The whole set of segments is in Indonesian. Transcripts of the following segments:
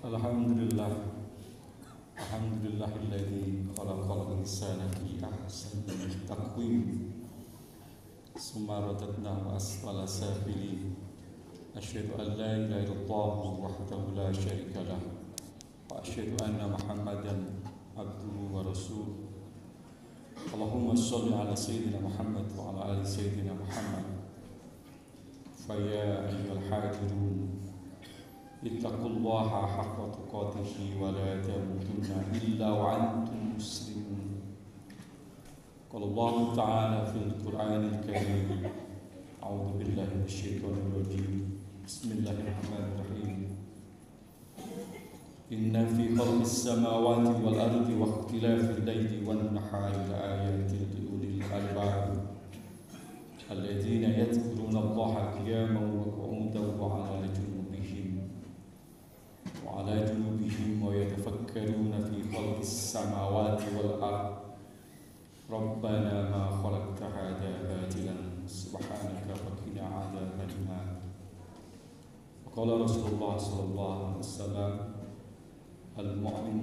Alhamdulillah, alhamdulillahilladzi khalaqal insana fi ahsani taqwim. Summa radadnahu asfala safilin. Asyhadu an la ilaha illallah wahdahu la syarika lah. Wa asyhadu anna Muhammadan abduhu wa rasuluh. Allahumma shalli ala sayyidina Muhammad wa ala ali sayyidina Muhammad. Fa ya ayyuhal hadirun, ittaqullaha haqqa tuqatih wa la tamutunna illa wa antum muslimun. Qala Allah Ta'ala fil Qur'anil Karim. A'udzu billahi minasyaitonir rajim. Bismillahirrahmanirrahim. Inna fi khalqis samawati wal ardi wa ikhtilafil layli wan nahari laayatin liulil albab alladzina yadhkuruna Allaha qiyaman wa qu'udan wa 'ala junubihim wa yatafakkaruna fi khalqis samawati wal ardi Rabbana ma khalaqta hadha batilan subhanaka faqina 'adzaban nar. Qala Rasulullah sallallahu alaihi wasallam, al-mu'min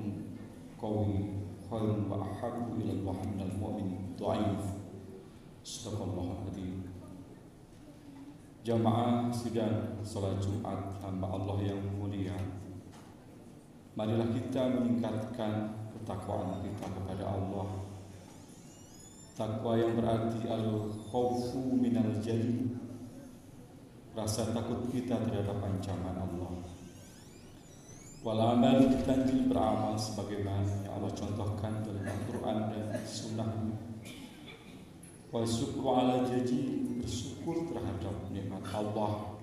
qawi khairun wa ahabbu ila Allah min al-mu'min dha'if. Sadaqallahu adzim. Jamaah sidang salat Jumat hamba Allah yang mulia, marilah kita meningkatkan ketakwaan kita kepada Allah. Takwa yang berarti al-khawfu minal jali, rasa takut kita terhadap ancaman Allah. Wal amal, kita beramal sebagaimana yang Allah contohkan dalam Al-Quran dan Sunnah. Wal syukru ala jaji, bersyukur terhadap nikmat Allah.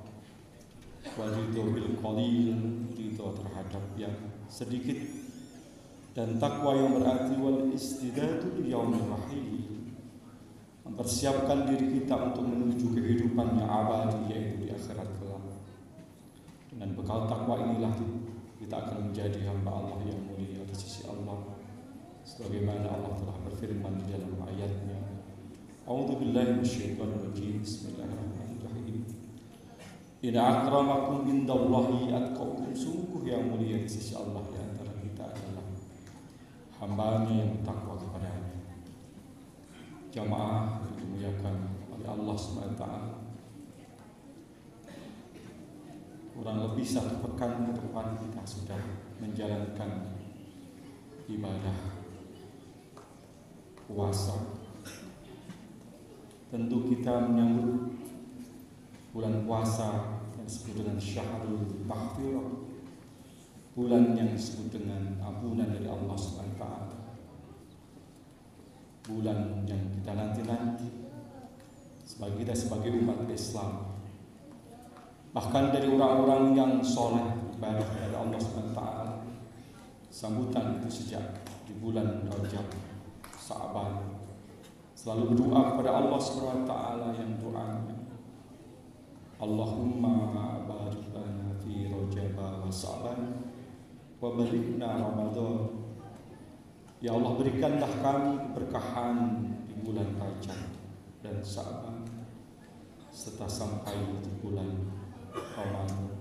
Wal ridho bil qalil, ridho terhadap yang sedikit. Dan takwa yang berarti wal istidadu li yaumil rahim, mempersiapkan diri kita untuk menuju kehidupan yang abadi, yaitu di akhirat kelak. Dengan bekal takwa inilah kita akan menjadi hamba Allah yang mulia di sisi Allah, sebagaimana Allah telah berfirman di dalam ayatnya. A'udzu billahi minasyaitonir rajim. Bismillahirrahmanirrahim. Inna akramakum indallahi atqakum, sungguh yang mulia di sisi Allah di antara kita adalah hamba-Nya yang bertakwa kepada-Nya. Jamaah yang dimuliakan oleh Allah SWT, kurang lebih 1 pekan ke depan kita sudah menjalankan ibadah puasa. Tentu kita menyambut bulan puasa yang disebut dengan Syahrul Maghfirah, bulan yang disebut dengan ampunan dari Allah SWT, bulan yang kita nanti-nanti sebagai umat Islam. Bahkan dari orang-orang yang soleh ibadah kepada Allah SWT, sambutan itu sejak di bulan Rajab, Sa'ban, selalu berdoa kepada Allah SWT yang doanya, Allahumma barik lana fi Rajab wa Sa'ban wa balighna Ramadan. Ya Allah, berikanlah kami keberkahan di bulan Rajab dan Sa'ban serta sampai di bulan Ramadan.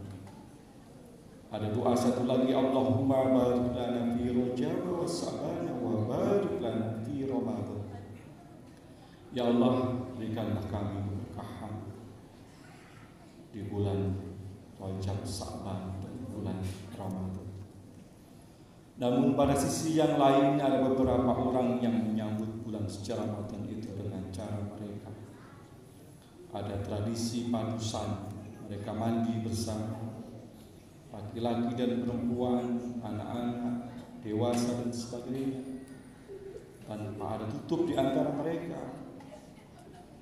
Ada doa satu lagi, Allahumma barik lana fi Rajab wa Sa'ban wa barik lana fi Ramadan. Ya Allah, berikanlah kami keberkahan di bulan Rajab, Sa'ban dan bulan Ramadan. Namun pada sisi yang lain ada beberapa orang yang menyambut bulan suci Ramadan itu dengan cara mereka. Ada tradisi padusan, mereka mandi bersama, laki-laki dan perempuan, anak-anak, dewasa dan sebagainya, tanpa ada tutup di antara mereka.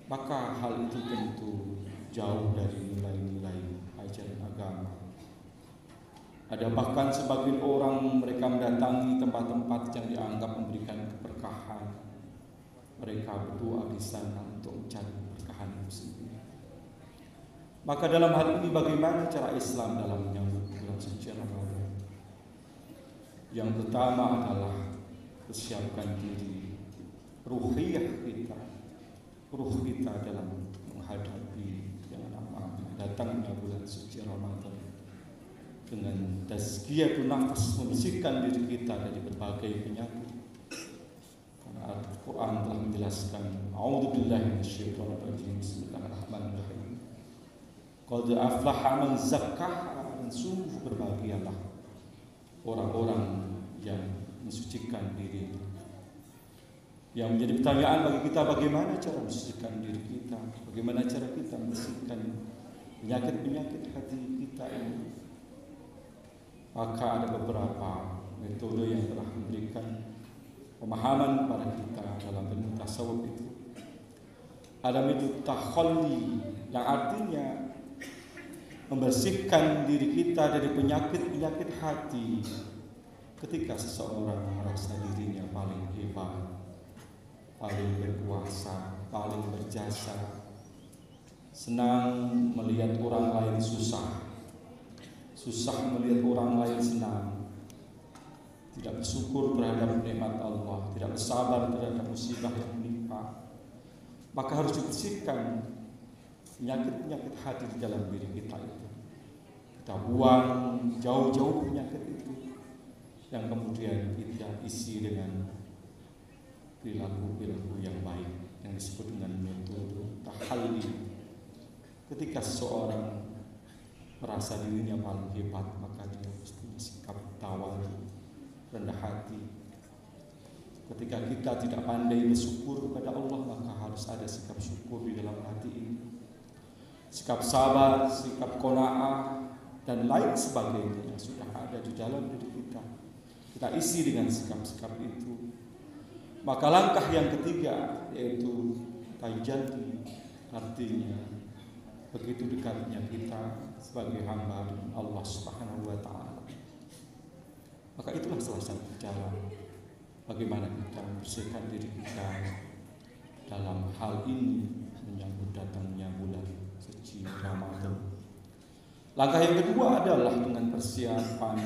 Maka hal itu tentu jauh dari nilai-nilai ajaran agama. Ada bahkan sebagian orang mereka mendatangi tempat-tempat yang dianggap memberikan keberkahan. Mereka berdoa di sana untuk mencari keberkahan itu sendiri. Maka dalam hal ini bagaimana cara Islam dalam menyambut bulan suci Ramadan? Yang pertama adalah persiapkan diri, ruhiyah kita, ruh kita dalam menghadapi yang namanya datangnya bulan suci Ramadan. dengan tazkiyatun nafs, membersihkan diri kita dari berbagai penyakit. Karena Al-Quran telah menjelaskan, a'udzubillahi minasyaitonir rajim, bismillahirrahmanirrahim. Qad aflaha man zakkaha, dan sungguh berbahagialah orang-orang yang mensucikan diri. Yang menjadi pertanyaan bagi kita, bagaimana cara mensucikan diri kita? Bagaimana cara kita membersihkan penyakit-penyakit hati kita ini? Maka ada beberapa metode yang telah memberikan pemahaman kepada kita dalam ilmu tasawuf itu. Ada metode takhalli, yang artinya membersihkan diri kita dari penyakit-penyakit hati ketika seseorang merasa dirinya paling hebat, paling berkuasa, paling berjasa, senang melihat orang lain susah melihat orang lain senang, tidak bersyukur terhadap nikmat Allah, tidak bersabar terhadap musibah yang menimpa. Maka harus dibersihkan penyakit-penyakit hati di dalam diri kita itu. Kita buang jauh-jauh penyakit itu, yang kemudian kita isi dengan perilaku-perilaku yang baik yang disebut dengan metode tahalli. Ketika seseorang merasa dirinya paling hebat, maka dia mesti sikap tawadu, rendah hati. Ketika kita tidak pandai bersyukur kepada Allah, maka harus ada sikap syukur di dalam hati ini. Sikap sabar, sikap qanaah, dan lain sebagainya yang sudah ada di dalam diri kita. Kita isi dengan sikap-sikap itu. Maka langkah yang ketiga yaitu tajalli, artinya begitu dekatnya kita sebagai hamba Allah Subhanahu wa taala. Maka itulah salah satu cara bagaimana kita membersihkan diri kita dalam hal ini menyambut datangnya bulan suci Ramadan. Langkah yang kedua adalah dengan persiapan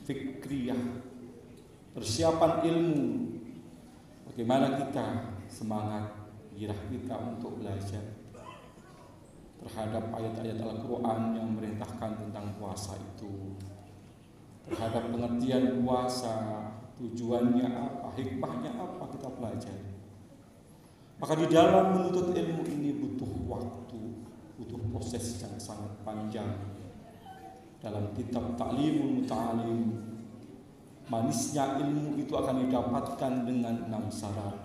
fikriyah, persiapan ilmu. Bagaimana kita semangat, gairah kita untuk belajar terhadap ayat-ayat Al-Quran yang memerintahkan tentang puasa itu, terhadap pengertian puasa, tujuannya apa, hikmahnya apa, kita pelajari. Maka di dalam menuntut ilmu ini butuh waktu, butuh proses yang sangat panjang. Dalam kitab Ta'limul Muta'alim, manisnya ilmu itu akan didapatkan dengan 6 syarat.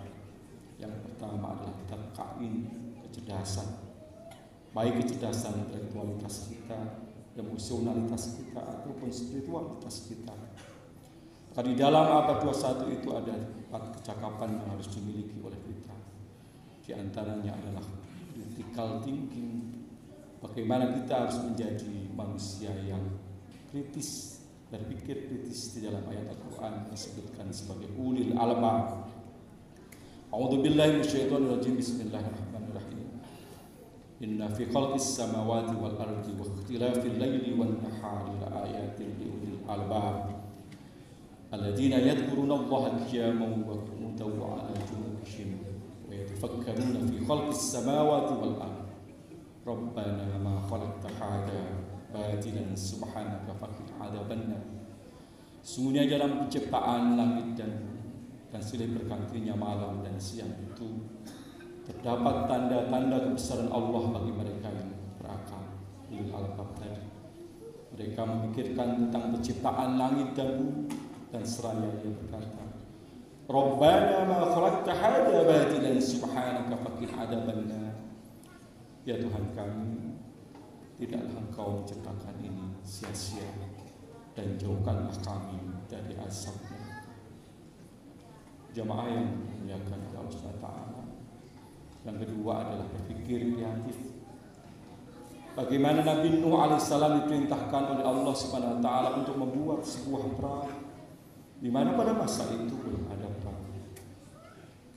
Yang pertama adalah taqa'in, kecerdasan. Baik kecerdasan intelektualitas kita, emosionalitas kita, ataupun spiritualitas kita. Maka di dalam abad 21 itu ada 4 kecakapan yang harus dimiliki oleh kita. Di antaranya adalah critical thinking. Bagaimana kita harus menjadi manusia yang kritis, berpikir kritis. Di dalam ayat Al-Quran disebutkan sebagai ulil albab. A'udzubillahi minasyaitonir rajim. Bismillahirrahmanirrahim. Inna fi khalqis samawati wal ardi wa ikhtilafil laili wan nahari laayatin liulil albab alladzina yadhkuruna Allaha qiyaman wa qu'udan wa 'ala junubihim wa yatafakkaruna fi khalqis samawati wal ardi rabbana ma khalaqta hadza batilan subhanaka faqina 'adzabannar. Sungguhnya dalam penciptaan langit dan silih bergantinya malam dan siang itu terdapat tanda-tanda kebesaran Allah bagi mereka yang berakal, ulil albab tadi. Mereka memikirkan tentang penciptaan langit dan bumi, dan seraya dia berkata, Rabbana ma khalaqta hadza batilan subhanaka faqina 'adzabannar. Ya Tuhan kami, tidaklah Engkau menciptakan ini sia-sia, dan jauhkanlah kami dari azab-Nya. Jamaah yang dimuliakan oleh Allah SWT. Yang kedua adalah berpikir kreatif. Bagaimana Nabi Nuh alaihissalam diperintahkan oleh Allah Subhanahu wa taala untuk membuat sebuah perahu, di mana pada masa itu belum ada perahu.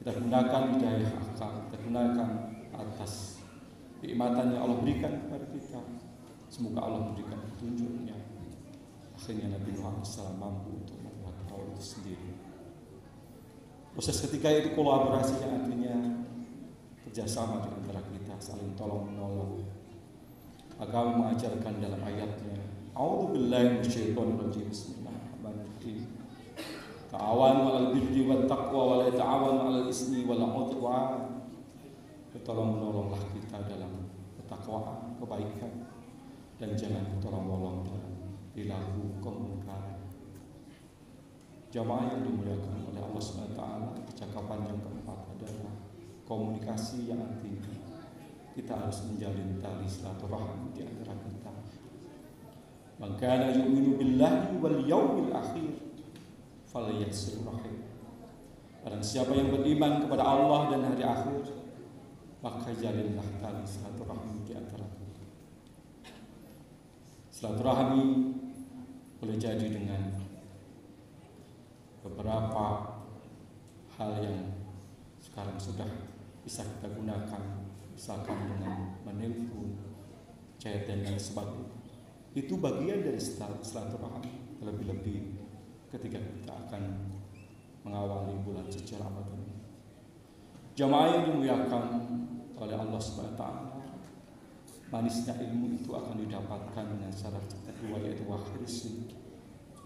Kita gunakan hidayah akal, kita gunakan atas kenikmatan yang Allah berikan kepada kita. Semoga Allah memberikan petunjuknya. Akhirnya Nabi Nuh alaihissalam mampu untuk membuat perahu itu sendiri. Proses ketiga itu kolaborasi, yang artinya kerjasama di antara kita, saling tolong menolong. Agama mengajarkan dalam ayatnya, A'udzubillahi minasyaitonirrajim. Bismillahirrahmanirrahim. Ta'awanu 'alal birri wat taqwa wa la ta'awanu 'alal ismi wal 'udwan. Tolong menolonglah kita dalam ketakwaan, kebaikan, dan jangan tolong menolong dalam perilaku kemungkaran. Jamaah yang dimuliakan oleh Allah SWT, percakapan yang keempat adalah komunikasi yang artinya kita harus menjalin tali silaturahmi di antara kita. Man kana yu'minu billahi wal yawmil akhir falyasil rahim. Barang siapa yang beriman kepada Allah dan hari akhir, maka jalinlah tali silaturahmi di antara kita. Silaturahmi boleh jadi dengan beberapa hal yang sekarang sudah bisa kita gunakan, misalkan dengan menelpon, chat dan lain sebagainya. Itu bagian dari silaturahmi, terlebih-lebih ketika kita akan mengawali bulan suci Ramadan. Jamaah yang dimuliakan oleh Allah SWT, manisnya ilmu itu akan didapatkan dengan syarat kedua, yaitu wakhrisin,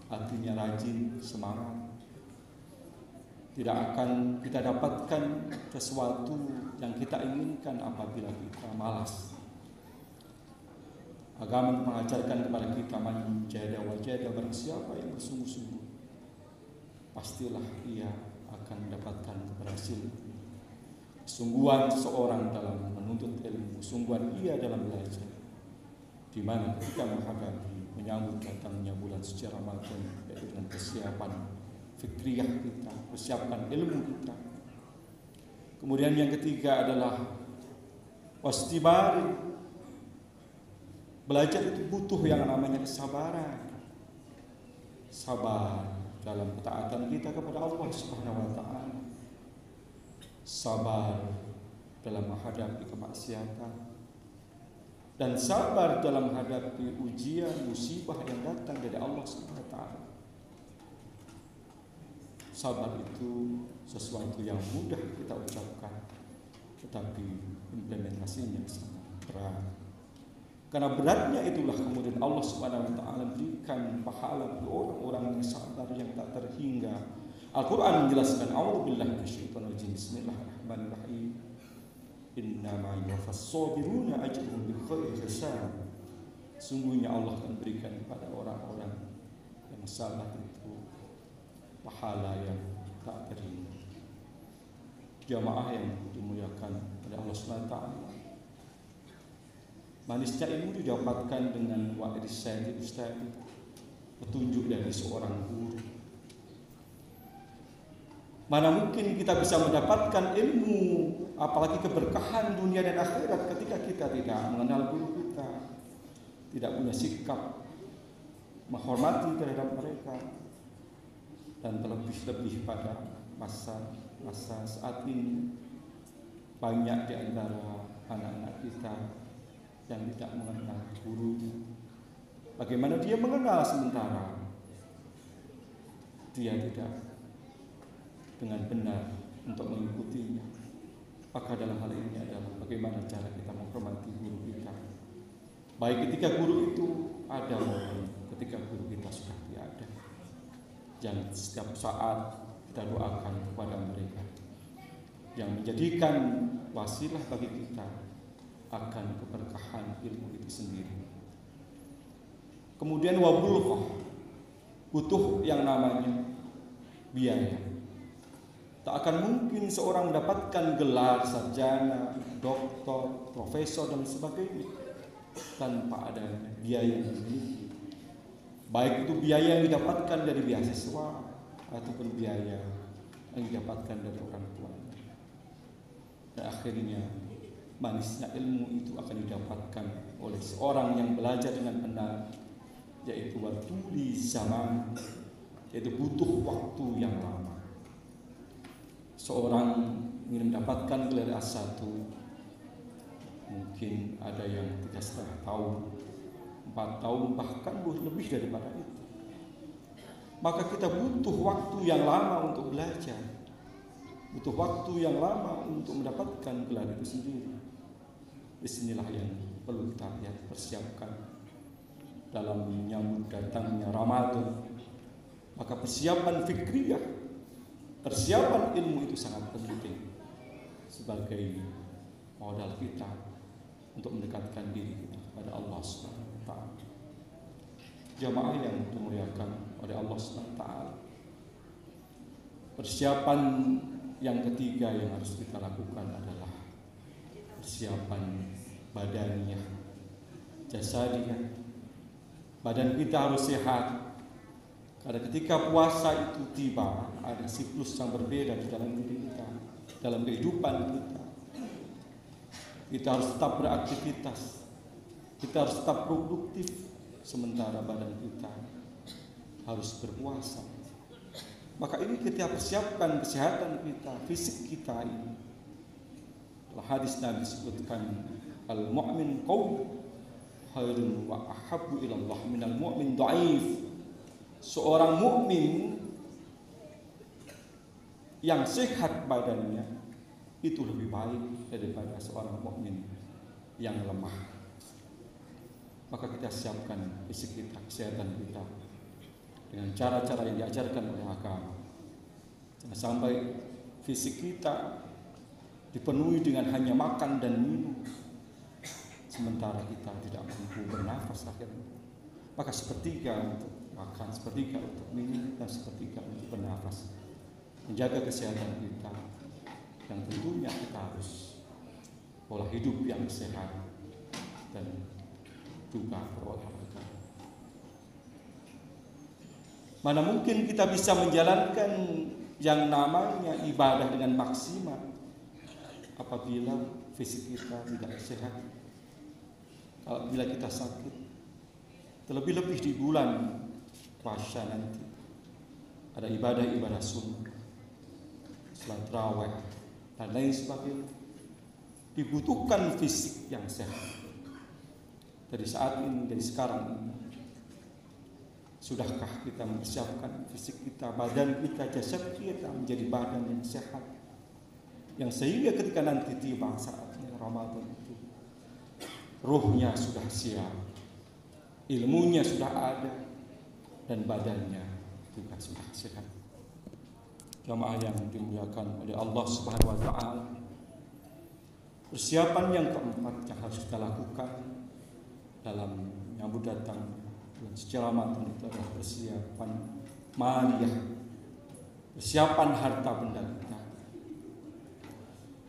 artinya rajin, semangat. Tidak akan kita dapatkan sesuatu yang kita inginkan apabila kita malas. Agama mengajarkan kepada kita manjada wajada, barang siapa yang bersungguh-sungguh, pastilah ia akan mendapatkan keberhasilan. Sungguhan seorang dalam menuntut ilmu, sungguhan ia dalam belajar, di mana ketika menghadapi menyambut datangnya bulan suci Ramadan, yaitu dengan persiapan fikriyah kita, persiapan ilmu kita. Kemudian yang ketiga adalah wastibari. Belajar itu butuh yang namanya kesabaran. Sabar dalam ketaatan kita kepada Allah Subhanahu wa taala. Sabar dalam menghadapi kemaksiatan. Dan sabar dalam menghadapi ujian, musibah yang datang dari Allah Subhanahu wa taala. Sabar itu sesuatu yang mudah kita ucapkan, tetapi implementasinya sangat berat. Karena beratnya itulah kemudian Allah Subhanahu wa taala berikan pahala bagi orang-orang yang sabar yang tak terhingga. Al-Qur'an menjelaskan, a'udzubillahi minasyaitonir rajim. Bismillahirrahmanirrahim. Innama yuwaffas sabiruna ajruhum bighairi hisab. Sungguhnya Allah akan berikan kepada orang-orang yang sabar itu pahala yang tak terhingga. Jamaah yang dimuliakan oleh Allah Subhanahu wa taala, manisnya ilmu didapatkan dengan wa'irsyad ustaz, petunjuk dari seorang guru. Mana mungkin kita bisa mendapatkan ilmu, apalagi keberkahan dunia dan akhirat, ketika kita tidak mengenal guru kita, tidak punya sikap menghormati terhadap mereka. Dan terlebih-lebih pada masa saat ini, banyak di antara anak-anak kita yang tidak mengenal gurunya. Bagaimana dia mengenal sementara dia tidak dengan benar untuk mengikutinya. Maka dalam hal ini adalah bagaimana cara kita menghormati guru kita, baik ketika guru itu ada maupun ketika guru kita sudah tiada. Jangan setiap saat kita doakan kepada mereka yang menjadikan wasilah bagi kita akan keberkahan ilmu itu sendiri. Kemudian wabulghah, butuh yang namanya biaya. Tak akan mungkin seorang mendapatkan gelar sarjana, doktor, profesor dan sebagainya tanpa ada biaya yang dimiliki. Baik itu biaya yang didapatkan dari beasiswa ataupun biaya yang didapatkan dari orang tuanya. Dan akhirnya manisnya ilmu itu akan didapatkan oleh seorang yang belajar dengan benar, yaitu watuli zaman, yaitu butuh waktu yang lama. Seorang ingin mendapatkan gelar S1, mungkin ada yang 3,5 tahun, 4 tahun, bahkan lebih daripada itu. Maka kita butuh waktu yang lama untuk belajar, butuh waktu yang lama untuk mendapatkan gelar itu sendiri. Disinilah yang perlu kita persiapkan. dalam menyambut datangnya Ramadan, maka persiapan fikriyah, persiapan ilmu itu sangat penting sebagai modal kita untuk mendekatkan diri kita kepada Allah Subhanahu wa taala. Jamaah yang dimuliakan oleh Allah Subhanahu wa taala, persiapan yang ketiga yang harus kita lakukan adalah persiapan badannya, jasadnya. Badan kita harus sehat. Karena ketika puasa itu tiba, ada siklus yang berbeda di dalam diri kita, dalam kehidupan kita. Kita harus tetap beraktivitas, kita harus tetap produktif, sementara badan kita harus berpuasa. Maka ini kita persiapkan kesehatan kita, fisik kita ini. Dalam hadis Nabi disebutkan, al-mu'min qawi khairun wa ahabbu ila Allah minal mu'min dhaif. Seorang mukmin yang sehat badannya itu lebih baik daripada seorang mukmin yang lemah. Maka kita siapkan fisik kita, kesehatan kita dengan cara-cara yang diajarkan oleh agama. Jangan sampai fisik kita dipenuhi dengan hanya makan dan minum, sementara kita tidak mampu bernafas akhirnya. Maka sepertiga untuk makan, sepertiga untuk minum, dan sepertiga untuk bernafas. Menjaga kesehatan kita, yang tentunya kita harus pola hidup yang sehat dan juga berolahraga. Mana mungkin kita bisa menjalankan yang namanya ibadah dengan maksimal apabila fisik kita tidak sehat, apabila kita sakit. Terlebih-lebih di bulan puasa nanti ada ibadah-ibadah sunnah, salat tarawih dan lain sebagainya. Dibutuhkan fisik yang sehat. Dari saat ini, dari sekarang ini, sudahkah kita mempersiapkan fisik kita, badan kita, jasad kita menjadi badan yang sehat, yang sehingga ketika nanti tiba saatnya Ramadan itu, ruhnya sudah siap, ilmunya sudah ada, dan badannya juga sudah sehat. Jamaah yang dimuliakan oleh Allah Subhanahu wa taala, persiapan yang keempat yang harus kita lakukan dalam menyambut datang bulan suci Ramadan itu adalah persiapan maliyah, persiapan harta benda kita.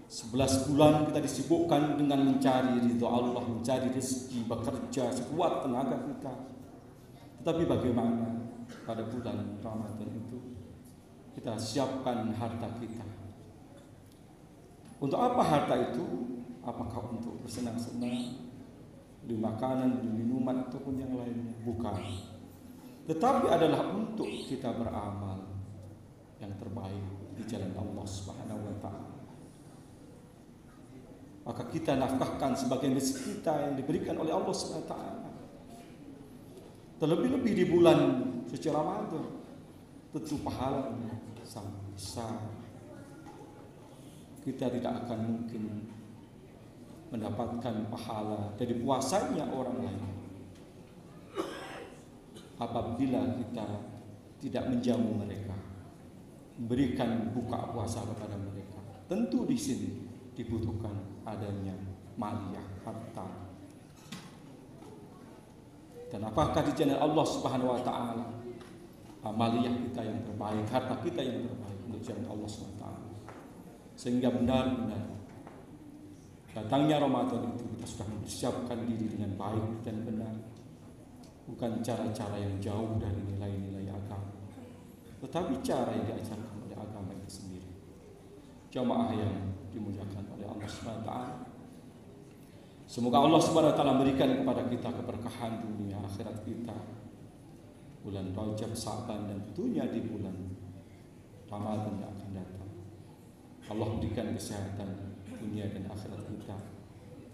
11 bulan kita disibukkan dengan mencari ridho Allah, mencari rezeki, bekerja sekuat tenaga kita. Tetapi bagaimana pada bulan Ramadan itu kita siapkan harta kita? Untuk apa harta itu? Apakah untuk bersenang-senang, beli makanan, beli minuman, ataupun yang lainnya? Bukan. Tetapi adalah untuk kita beramal yang terbaik di jalan Allah Subhanahu wa taala. Maka kita nafkahkan sebagian rezeki kita yang diberikan oleh Allah Subhanahu wa taala. Terlebih-lebih di bulan suci Ramadan, tentu pahalanya sangat besar. Kita tidak akan mungkin mendapatkan pahala dari puasanya orang lain apabila kita tidak menjamu mereka, memberikan buka puasa kepada mereka. Tentu di sini dibutuhkan adanya maliyah, harta. Dan apakah di jalan Allah Subhanahu wa taala maliyah kita yang terbaik, harta kita yang terbaik untuk jalan Allah Subhanahu wa taala. Sehingga benar-benar datangnya Ramadan itu kita sudah mempersiapkan diri dengan baik dan benar. Bukan cara-cara yang jauh dari nilai-nilai agama, tetapi cara yang diajarkan oleh agama itu sendiri. Jamaah yang dimuliakan oleh Allah Subhanahu wa taala, semoga Allah Subhanahu wa taala memberikan kepada kita keberkahan dunia akhirat kita, bulan Rajab, Sa'ban, dan tentunya di bulan Ramadan yang akan datang. Allah berikan kesehatan dunia dan akhirat kita,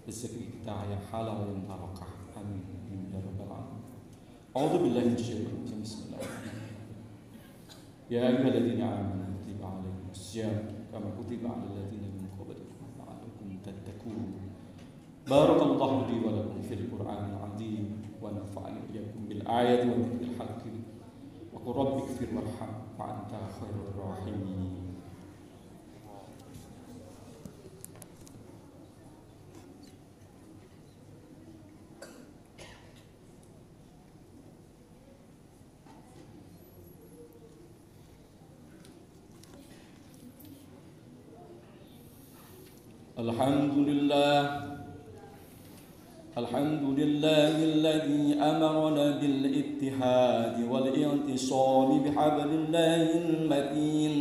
rezeki kita yang halal yang barakah. Amin ya rabbal alamin. A'udzu billahi minasyaitonir rajim. Bismillahirrahmanirrahim. Ya ayyuhalladzina amanu kutiba 'alaikumus syiyam kama kutiba 'alal ladzina min qablikum la'allakum tattaqun. Barakallahu li wa lakum fil Qur'anil azim wa nafa'ani iyyakum bil ayati wa dzikril hakim. Wa qur rabbi ighfir warham wa anta khairur rahimin. الحمد لله الذي أمرنا بالاتحاد والاعتصام بحبل الله المتين.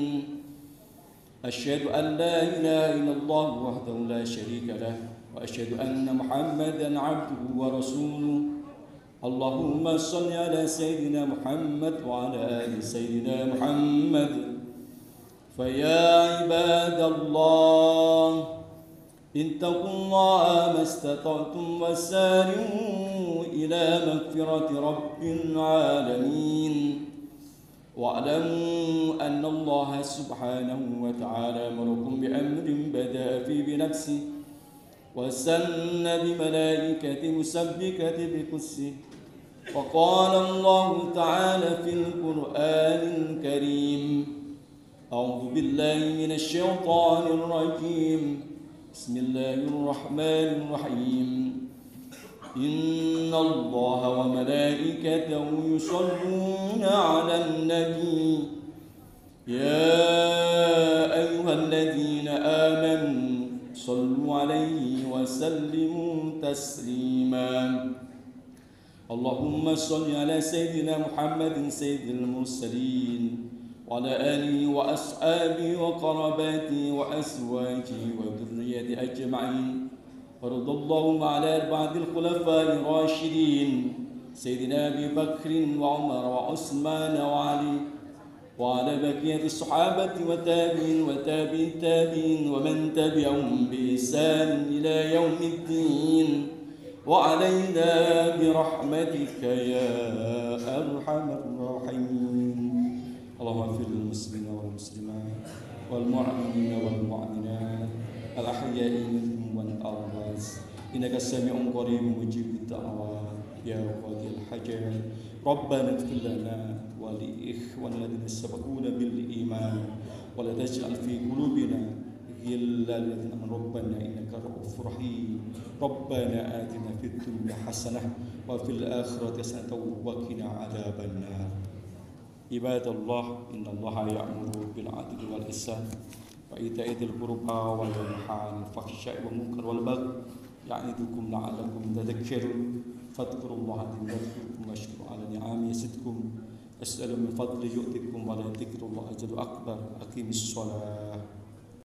أشهد أن لا إله إلا الله وحده لا شريك له وأشهد أن محمدا عبده ورسوله. اللهم صل على سيدنا محمد وعلى آل سيدنا محمد. فيا عباد الله اتقوا الله ما استطعتم وسارعوا إلى مغفرة رب العالمين. واعلموا أن الله سبحانه وتعالى أمركم بأمر بدأ فيه بنفسه وسن بملائكة مسبكة بقدسه. وقال الله تعالى في القرآن الكريم: أعوذ بالله من الشيطان الرجيم. بسم الله الرحمن الرحيم. إن الله وملائكته يصلون على النبي يا أيها الذين آمنوا صلوا عليه وسلموا تسليما. اللهم صل على سيدنا محمد سيد المرسلين وعلى آله وأصحابه وقراباته وأزواجه وذريته أجمعين. ورضي اللهم على أربعة الخلفاء الراشدين سيدنا أبي بكر وعمر وعثمان وعلي وعلى بقية الصحابة والتابعين وتابعي التابعين ومن تبعهم بإحسان إلى يوم الدين. وعلينا برحمتك يا أرحم الراحمين. اللهم اغفر للمسلمين والمسلمات والمؤمنين والمؤمنات الأحياء منهم والأموات إنك سميع قريب مجيب الدعوات يا قاضي الحاجات. ربنا اغفر لنا ولإخواننا الذين سبقونا بالإيمان ولا تجعل في قلوبنا غلا للذين آمنوا ربنا إنك رؤوف رحيم. ربنا آتنا في الدنيا حسنة وفي الآخرة حسنة وقنا عذاب النار. عباد الله إن الله يأمر بالعدل والإحسان وإيتاء ذي القربى وينهى عن الفحشاء والمنكر والبغي يعظكم لعلكم تذكرون. فاذكروا الله يذكركم واشكروا على نعمه يزدكم. اسألوا من فضله يؤتكم ولذكر الله أجر أكبر. أقيموا الصلاة.